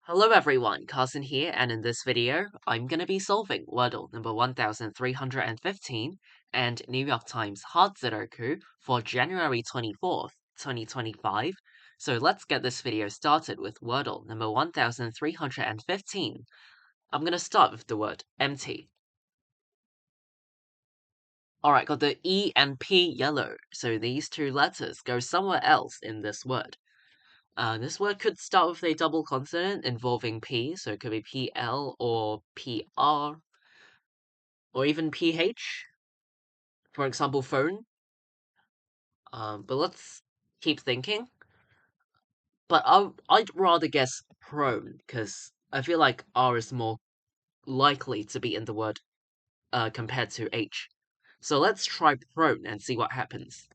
Hello everyone, Carson here, and in this video, I'm gonna be solving Wordle number 1315 and New York Times Hard Sudoku for January 24th, 2025. So let's get this video started with Wordle number 1315. I'm gonna start with the word empty. Alright, got the E and P yellow, so these two letters go somewhere else in this word. This word could start with a double consonant involving P, so it could be PL or PR, or even PH, for example, phone. But let's keep thinking. But I'd rather guess prone, because I feel like R is more likely to be in the word compared to H. So let's try prone and see what happens.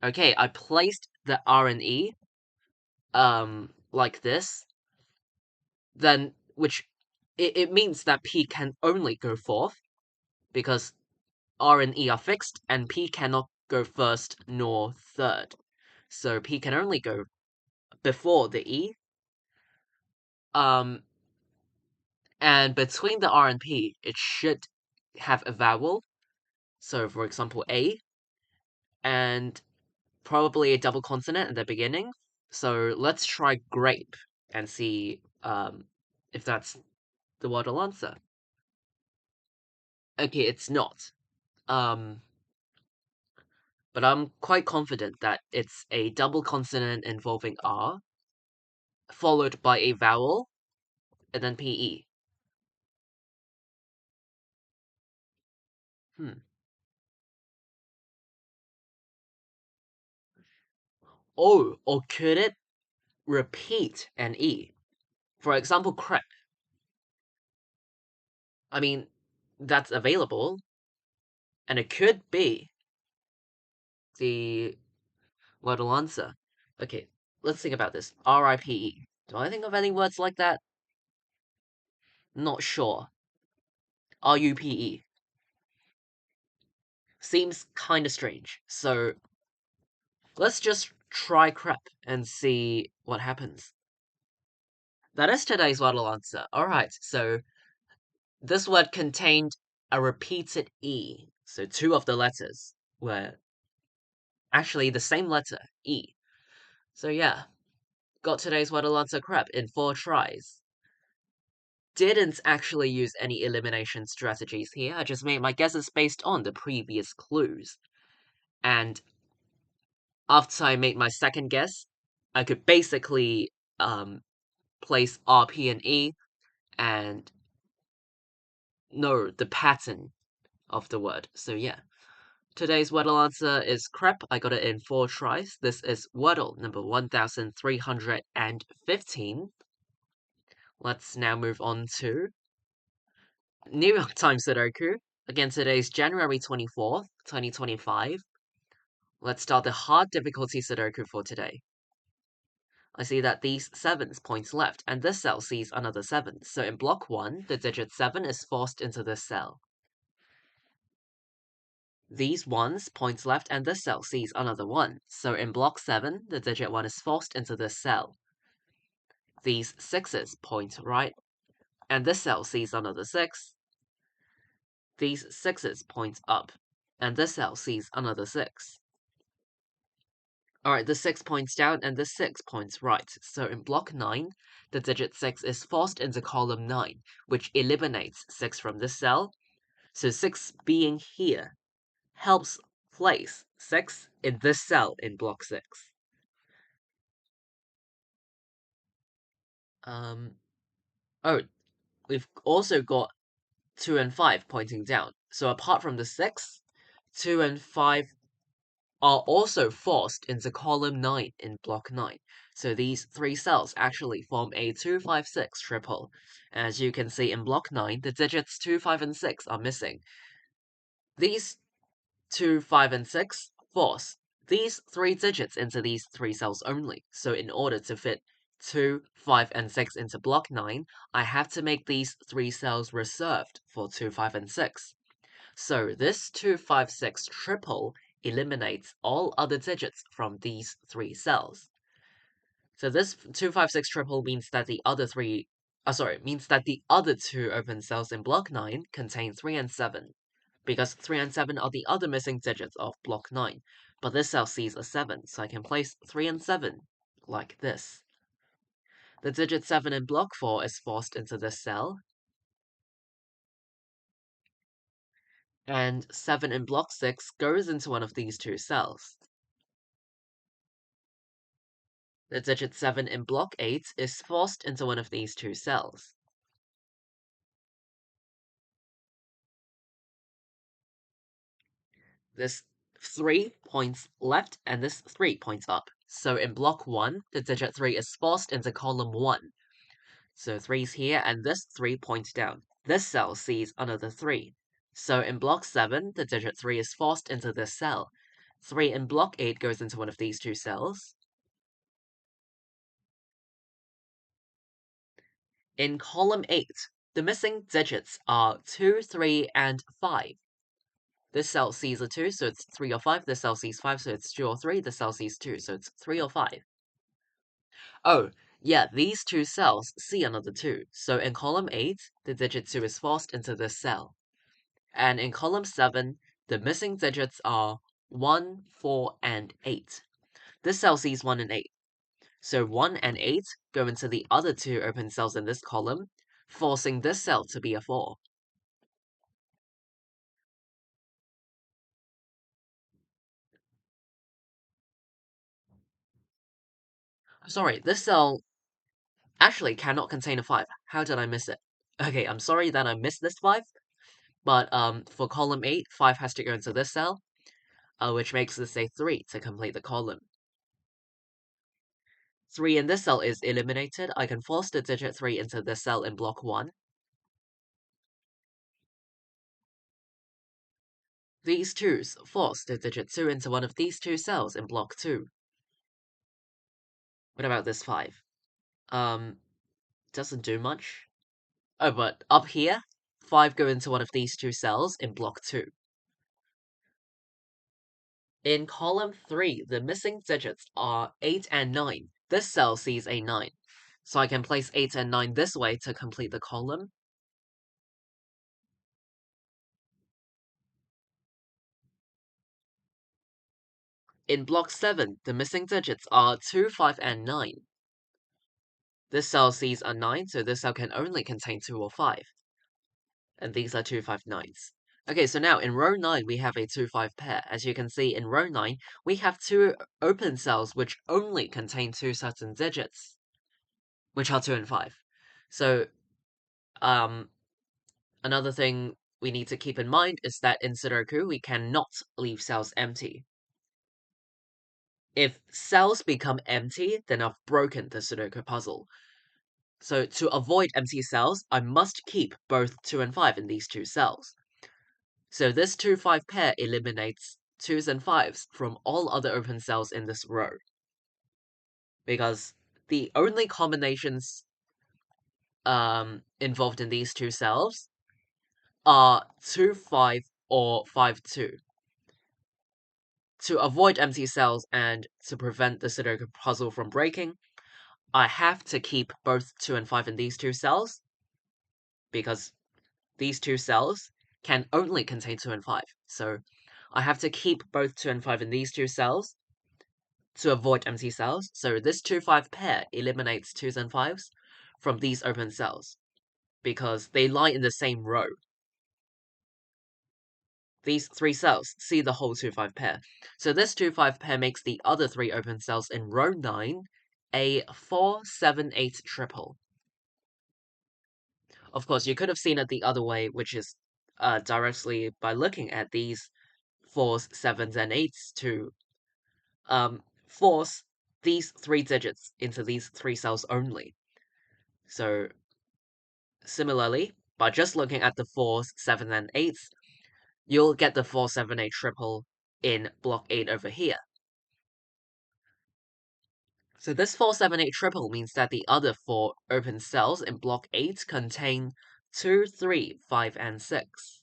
Okay, I placed the R and E like this. Then which it means that P can only go fourth because R and E are fixed and P cannot go first nor third. So P can only go before the E. And between the R and P, it should have a vowel. So for example, A, and probably a double consonant at the beginning. So let's try grape and see if that's the Wordle answer. Okay, it's not. Um, but I'm quite confident that it's a double consonant involving R, followed by a vowel, and then PE. Hmm. Oh, or could it repeat an E? For example, crepe. I mean, that's available, and it could be the Wordle answer. Okay, let's think about this. RIPE. Do I think of any words like that? Not sure. RUPE. Seems kinda strange. So let's just try crepe and see what happens. That is today's Wordle answer. Alright, so this word contained a repeated E. So two of the letters were actually the same letter, E. So yeah, got today's Wordle answer crepe in 4 tries. Didn't actually use any elimination strategies here, I just made my guesses based on the previous clues. And after I made my second guess, I could basically place R, P, and E and know the pattern of the word. So yeah. Today's Wordle answer is crepe. I got it in 4 tries. This is Wordle number 1315. Let's now move on to New York Times Sudoku. Again, today's January 24th, 2025. Let's start the hard difficulty Sudoku for today. I see that these 7s points left, and this cell sees another 7. So in block 1, the digit 7 is forced into this cell. These 1s points left, and this cell sees another 1. So in block 7, the digit 1 is forced into this cell. These 6s point right, and this cell sees another 6. These 6s point up, and this cell sees another 6. Alright, the 6 points down, and the 6 points right. So in block 9, the digit 6 is forced into column 9, which eliminates 6 from this cell. So 6 being here helps place 6 in this cell in block 6. Oh, we've also got 2 and 5 pointing down. So apart from the 6, 2 and 5 are also forced into column 9 in block 9. So these 3 cells actually form a 2, 5, 6 triple. As you can see in block 9, the digits 2, 5, and 6 are missing. These 2, 5, and 6 force these 3 digits into these 3 cells only. So in order to fit 2, 5, and 6 into block 9, I have to make these 3 cells reserved for 2, 5, and 6. So this 2, 5, 6 triple eliminates all other digits from these 3 cells. So this 256 triple means that the other means that the other two open cells in block 9 contain 3 and 7, because 3 and 7 are the other missing digits of block 9, but this cell sees a 7, so I can place 3 and 7 like this. The digit 7 in block 4 is forced into this cell, and 7 in block 6 goes into one of these two cells. The digit 7 in block 8 is forced into one of these two cells. This 3 points left and this 3 points up. So in block 1, the digit 3 is forced into column 1. So 3's here and this 3 points down. This cell sees another 3. So in block 7, the digit 3 is forced into this cell. 3 in block 8 goes into one of these two cells. In column 8, the missing digits are 2, 3, and 5. This cell sees a 2, so it's 3 or 5. This cell sees 5, so it's 2 or 3. This cell sees 2, so it's 3 or 5. Oh, yeah, these two cells see another 2. So in column 8, the digit 2 is forced into this cell. And in column 7, the missing digits are 1, 4, and 8. This cell sees 1 and 8. So 1 and 8 go into the other two open cells in this column, forcing this cell to be a 4. Sorry, this cell actually cannot contain a 5. How did I miss it? Okay, I'm sorry that I missed this 5, but for column 8, 5 has to go into this cell, which makes this a 3 to complete the column. 3 in this cell is eliminated. I can force the digit 3 into this cell in block 1. These 2's force the digit 2 into one of these two cells in block 2. What about this 5? Doesn't do much. Oh, but up here, 5 go into one of these two cells in block 2. In column 3, the missing digits are 8 and 9. This cell sees a 9, so I can place 8 and 9 this way to complete the column. In block 7, the missing digits are 2, 5, and 9. This cell sees a 9, so this cell can only contain 2 or 5. And these are 2, 5, 9s. Okay, so now in row 9, we have a 2, 5 pair. As you can see, in row 9, we have two open cells which only contain two certain digits, which are 2 and 5. So, another thing we need to keep in mind is that in Sudoku, we cannot leave cells empty. If cells become empty, then I've broken the Sudoku puzzle. So to avoid empty cells, I must keep both 2 and 5 in these two cells. So this 2-5 pair eliminates 2's and 5's from all other open cells in this row. Because the only combinations involved in these two cells are 2-5 or 5-2. To avoid empty cells and to prevent the Sudoku puzzle from breaking, I have to keep both 2 and 5 in these two cells, because these two cells can only contain 2 and 5. So I have to keep both 2 and 5 in these two cells to avoid empty cells. So this 2-5 pair eliminates 2's and 5's from these open cells, because they lie in the same row. These three cells see the whole 2-5 pair. So this 2-5 pair makes the other three open cells in row 9 a 4-7-8 triple. Of course, you could have seen it the other way, which is directly by looking at these 4s, 7s, and 8s to force these three digits into these three cells only. So, similarly, by just looking at the 4s, 7s, and 8s, you'll get the 4-7-8 triple in block 8 over here. So this 4-7-8 triple means that the other four open cells in block 8 contain 2, 3, 5, and 6.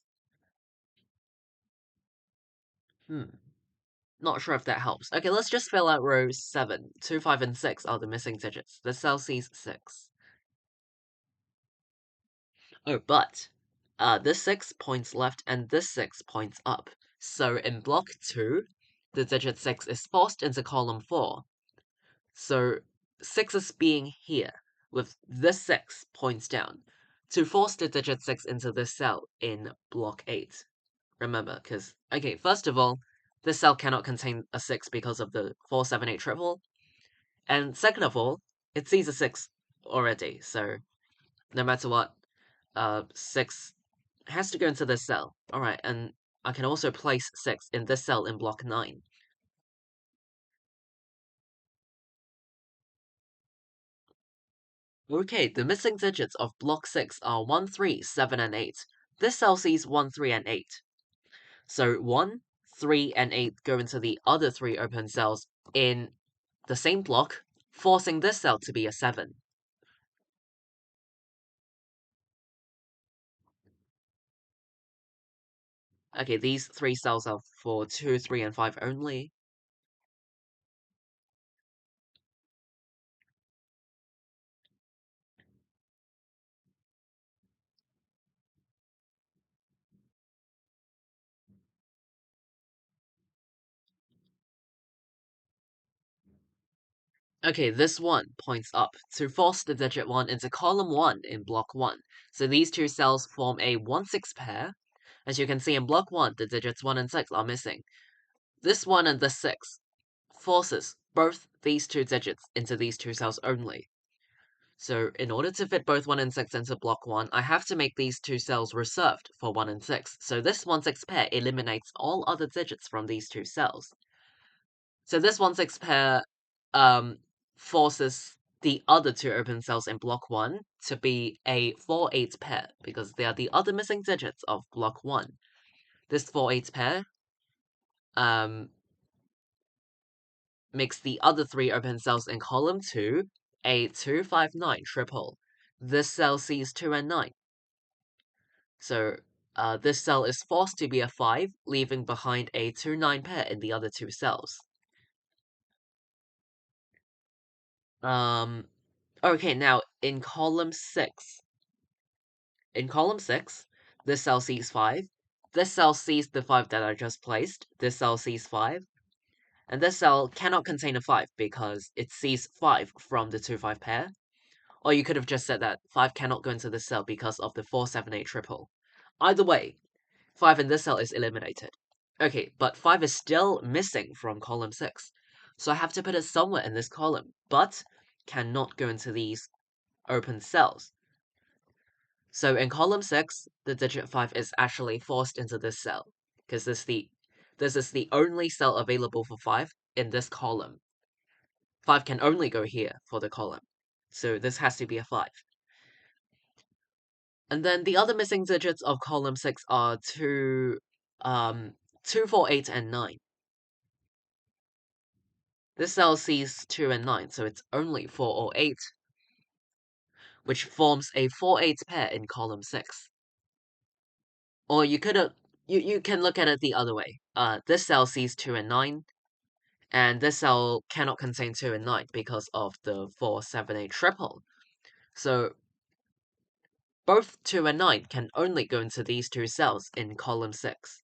Not sure if that helps. Okay, let's just fill out row 7. 2, 5, and 6 are the missing digits. The cell sees 6. Oh, but this 6 points left and this 6 points up. So in block 2, the digit 6 is forced into column 4. So 6 is being here, with this 6 points down, to force the digit 6 into this cell in block 8. Remember, because, okay, first of all, this cell cannot contain a 6 because of the 4, 7, 8 triple. And second of all, it sees a 6 already, so no matter what, 6 has to go into this cell. Alright, and I can also place 6 in this cell in block 9. Okay, the missing digits of block 6 are 1, 3, 7, and 8. This cell sees 1, 3, and 8. So 1, 3, and 8 go into the other 3 open cells in the same block, forcing this cell to be a 7. Okay, these 3 cells are for 2, 3, and 5 only. Okay, this 1 points up to force the digit 1 into column 1 in block 1. So these two cells form a 1-6 pair. As you can see in block 1, the digits 1 and 6 are missing. This 1 and this 6 forces both these two digits into these two cells only. So in order to fit both 1 and 6 into block 1, I have to make these two cells reserved for 1 and 6. So this 1-6 pair eliminates all other digits from these two cells. So this 1-6 pair forces the other two open cells in block 1 to be a 4-8 pair, because they are the other missing digits of block 1. This 4-8 pair makes the other 3 open cells in column 2 a 2, 5, 9 triple. This cell sees 2 and 9. So this cell is forced to be a 5, leaving behind a 2, 9 pair in the other two cells. Okay, now in column 6, this cell sees 5. This cell sees the 5 that I just placed. This cell sees 5. And this cell cannot contain a 5 because it sees 5 from the 2, 5 pair. Or you could have just said that 5 cannot go into this cell because of the 4, 7, 8 triple. Either way, 5 in this cell is eliminated. Okay, but 5 is still missing from column 6. So I have to put it somewhere in this column, but cannot go into these open cells. So in column 6, the digit 5 is actually forced into this cell, because this is the only cell available for 5 in this column. 5 can only go here for the column. So this has to be a 5. And then the other missing digits of column 6 are 2, 4, 8, and 9. This cell sees 2 and 9, so it's only 4 or 8, which forms a 4-8 pair in column 6. Or you could you can look at it the other way. This cell sees 2 and 9, and this cell cannot contain 2 and 9 because of the 4, 7, 8 triple. So both 2 and 9 can only go into these two cells in column 6.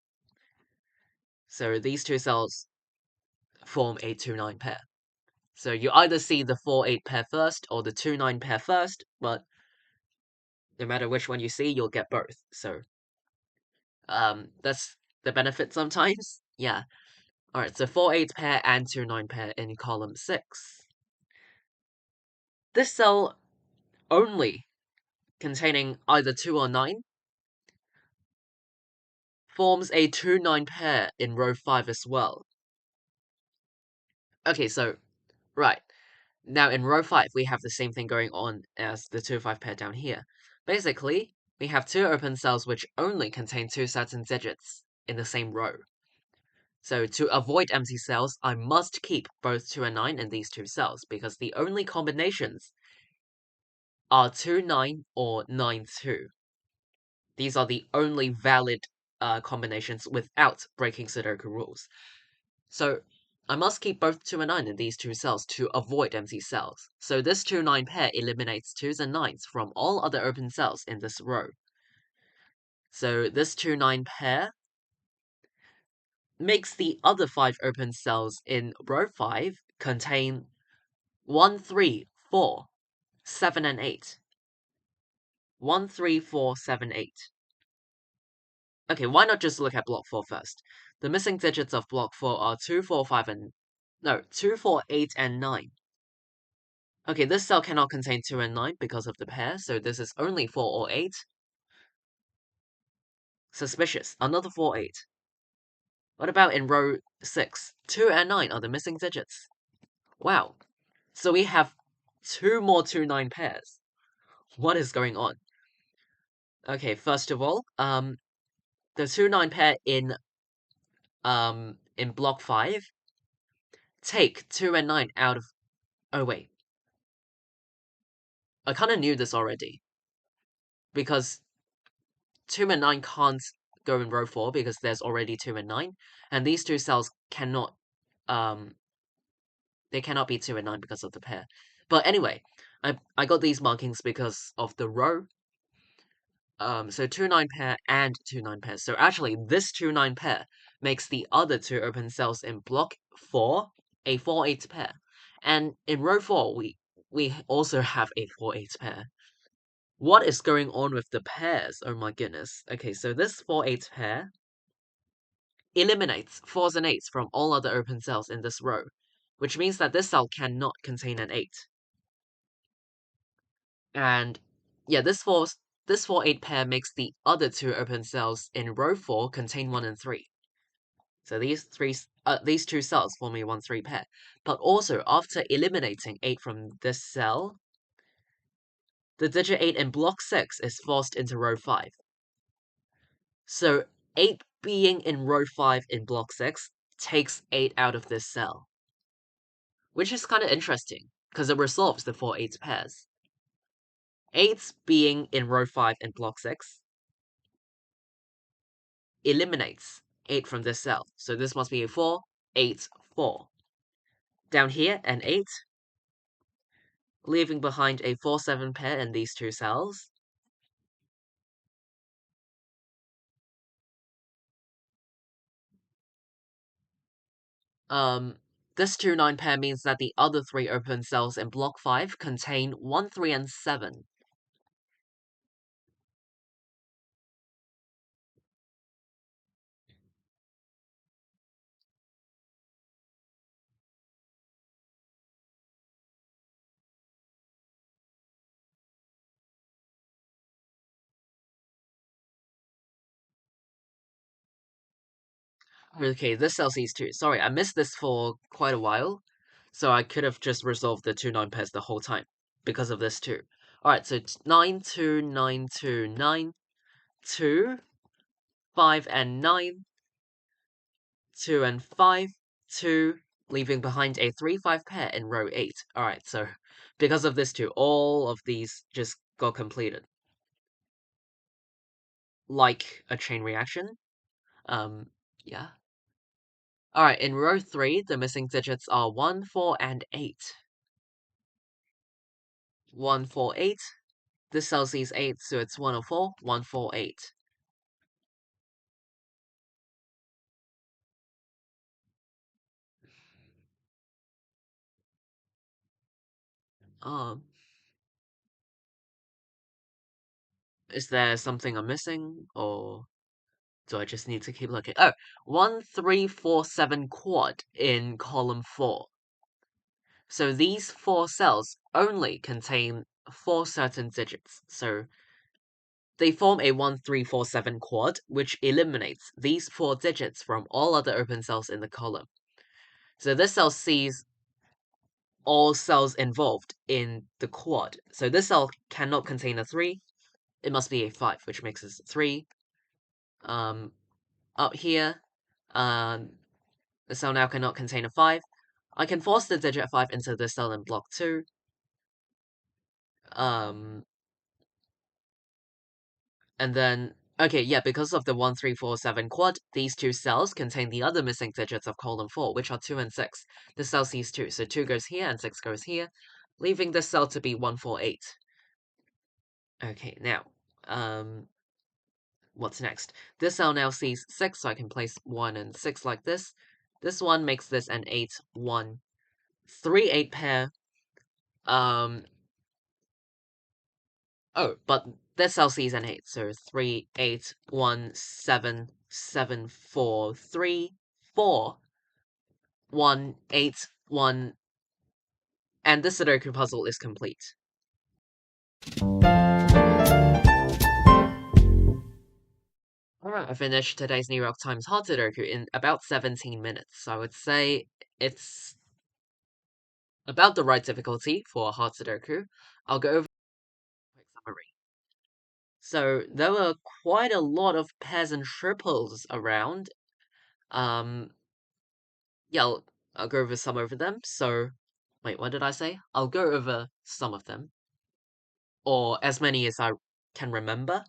So these two cells form a 2-9 pair. So you either see the 4-8 pair first or the 2-9 pair first, but no matter which one you see, you'll get both. So that's the benefit sometimes. Yeah. Alright, so 4-8 pair and 2-9 pair in column 6. This cell only containing either 2 or 9 forms a 2-9 pair in row 5 as well. Okay, so, right. Now in row 5, we have the same thing going on as the 2-5 pair down here. Basically, we have two open cells which only contain two certain digits in the same row. So to avoid empty cells, I must keep both 2 and 9 in these two cells, because the only combinations are 2, 9 or 9, 2. These are the only valid combinations without breaking Sudoku rules. So I must keep both 2 and 9 in these two cells to avoid empty cells. So this 2-9 pair eliminates 2s and 9s from all other open cells in this row. So this 2-9 pair makes the other 5 open cells in row 5 contain 1, 3, 4, 7, and 8. 1, 3, 4, 7, 8. Okay, why not just look at block 4 first? The missing digits of block 4 are 2, 4, 5, and... No, 2, 4, 8, and 9. Okay, this cell cannot contain 2 and 9 because of the pair, so this is only 4 or 8. Suspicious. Another 4, 8. What about in row 6? 2 and 9 are the missing digits. Wow. So we have 2 more 2-9 pairs. What is going on? Okay, first of all, the 2-9 pair in block 5 take 2 and 9 out of... Oh, wait. I kind of knew this already. Because 2 and 9 can't go in row 4 because there's already 2 and 9. And these two cells cannot... They cannot be 2 and 9 because of the pair. But anyway, I got these markings because of the row. So 2-9 pair and 2-9 pair. So actually, this 2-9 pair makes the other two open cells in block 4 a 4-8 pair. And in row 4, we also have a 4-8 pair. What is going on with the pairs? Oh my goodness. Okay, so this 4-8 pair eliminates 4s and 8s from all other open cells in this row, which means that this cell cannot contain an 8. And yeah, this 4-8 pair makes the other two open cells in row 4 contain 1 and 3. So these two cells form a 1-3 pair. But also, after eliminating 8 from this cell, the digit 8 in block 6 is forced into row 5. So 8 being in row 5 in block 6 takes 8 out of this cell. Which is kind of interesting, because it resolves the 4-8 pairs. 8 being in row 5 in block 6 eliminates 8 from this cell. So this must be a 4, 8, 4. Down here, an 8, leaving behind a 4-7 pair in these two cells. This 2-9 pair means that the other 3 open cells in block 5 contain 1, 3, and 7. Okay, this cell sees 2. Sorry, I missed this for quite a while, so I could have just resolved the 2-9 pairs the whole time because of this too. Alright, so 9, 2, 9, 2, 9, 2, 5 and 9, 2 and 5, 2, leaving behind a 3-5 pair in row 8. Alright, so because of this too, all of these just got completed. Like a chain reaction. Yeah. Alright, in row 3, the missing digits are 1, 4, and 8. 1, 4, 8. This cell sees 8, so it's 104, 1, 4, 8. Um, is there something I'm missing, or do I just need to keep looking? Oh, 1, 3, 4, 7 quad in column 4. So these 4 cells only contain 4 certain digits, so they form a 1, 3, 4, 7 quad, which eliminates these 4 digits from all other open cells in the column. So this cell sees all cells involved in the quad. So this cell cannot contain a 3. It must be a 5, which makes it 3. Up here, the cell now cannot contain a 5. I can force the digit 5 into this cell in block 2. And then, Okay, yeah, because of the 1, 3, 4, 7 quad, these two cells contain the other missing digits of column 4, which are 2 and 6. The cell sees 2, so 2 goes here and 6 goes here, leaving this cell to be 1, 4, 8. Okay, now, what's next? This cell now sees 6, so I can place 1 and 6 like this. This one makes this an 8, 1, 3, 8 pair. Oh, but this cell sees an 8, so 3, 8, 1, 7, 7, 4, 3, 4, 1, 8, 1, and this Sudoku puzzle is complete. Alright, I finished today's New York Times Hard Sudoku in about 17 minutes, so I would say it's about the right difficulty for a hard Sudoku. I'll go over a quick summary. So, there were quite a lot of pairs and triples around. Yeah, I'll go over some of them. So, wait, what did I say? I'll go over some of them, or as many as I can remember.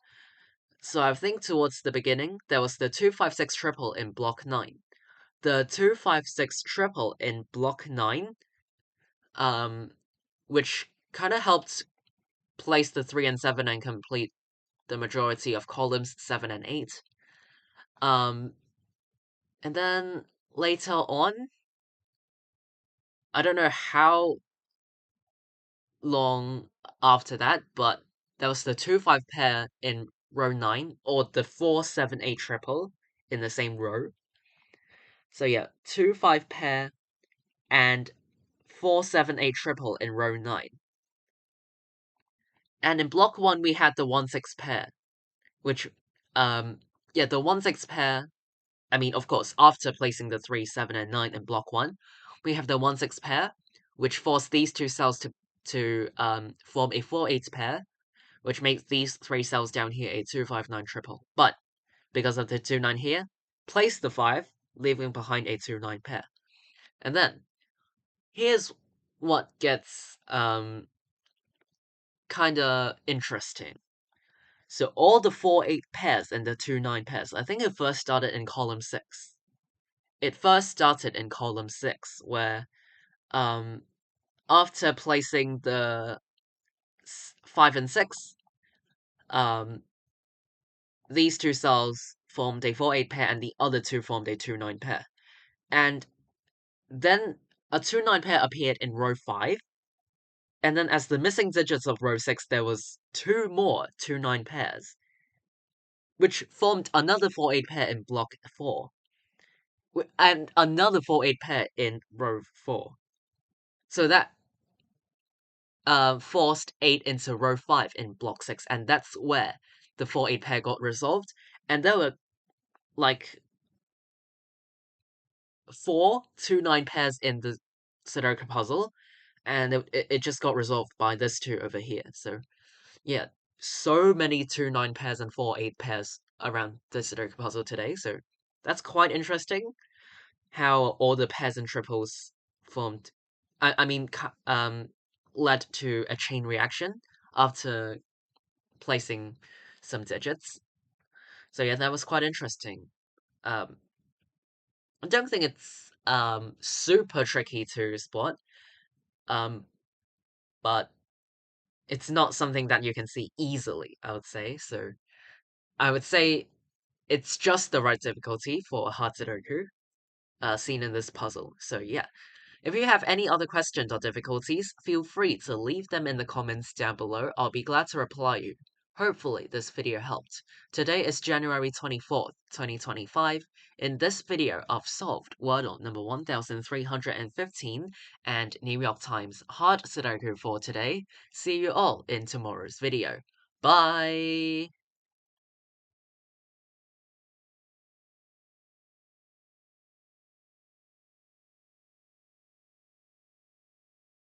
So I think towards the beginning, there was the 256 triple in block 9. The 256 triple in block 9, um, which kind of helped place the 3 and 7 and complete the majority of columns 7 and 8. And then later on, I don't know how long after that, but there was the 2-5 pair in row 9, or the 4-7-8 triple in the same row. So yeah, 2-5 pair and 4-7-8 triple in row 9. And in block 1, we had the 1-6 pair, which, yeah, the 1-6 pair, I mean, of course, after placing the 3, 7, and 9 in block 1, we have the 1-6 pair, which forced these two cells to form a 4-8 pair, which makes these 3 cells down here a 2-5-9 triple. But because of the 2-9 here, place the 5, leaving behind a 2-9 pair. And then, here's what gets kinda interesting. So all the 4-8 pairs and the 2-9 pairs, I think it first started in column 6. It first started in column 6, where after placing the 5 and 6, these two cells formed a 4-8 pair and the other two formed a 2-9 pair. And then a 2-9 pair appeared in row 5. And then as the missing digits of row 6, there was 2 more 2-9 pairs, which formed another 4-8 pair in block 4. And another 4-8 pair in row 4. So that forced 8 into row 5 in block 6. And that's where the 4-8 pair got resolved. And there were like 4 2-9 pairs in the Sudoku puzzle, and it just got resolved by this 2 over here. So, yeah, so many 2-9 pairs and 4-8 pairs around the Sudoku puzzle today. So, that's quite interesting how all the pairs and triples formed. I mean, led to a chain reaction after placing some digits. So, yeah, that was quite interesting. Um, I don't think it's super tricky to spot, but it's not something that you can see easily, I would say. So I would say it's just the right difficulty for a hard Sudoku seen in this puzzle. So yeah. If you have any other questions or difficulties, feel free to leave them in the comments down below. I'll be glad to reply you. Hopefully this video helped. Today is January 24th, 2025. In this video, I've solved Wordle number 1315 and New York Times Hard Sudoku for today. See you all in tomorrow's video. Bye!